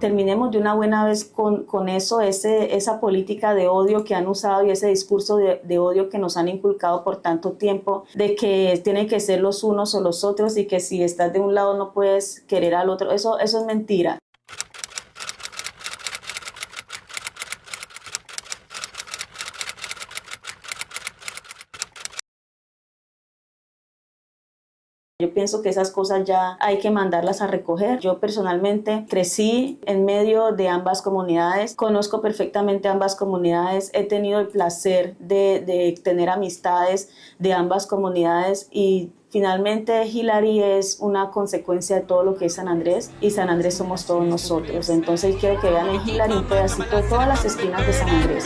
terminemos de una buena vez con eso, esa política de odio que han usado y ese discurso de odio que nos han inculcado por tanto tiempo, de que tienen que ser los unos o los otros y que si estás de un lado no puedes querer al otro. Eso es mentira. Yo pienso que esas cosas ya hay que mandarlas a recoger. Yo personalmente crecí en medio de ambas comunidades, conozco perfectamente ambas comunidades, he tenido el placer de tener amistades de ambas comunidades y finalmente Hillary es una consecuencia de todo lo que es San Andrés y San Andrés somos todos nosotros. Entonces quiero que vean en Hillary un pedacito de todas las esquinas de San Andrés.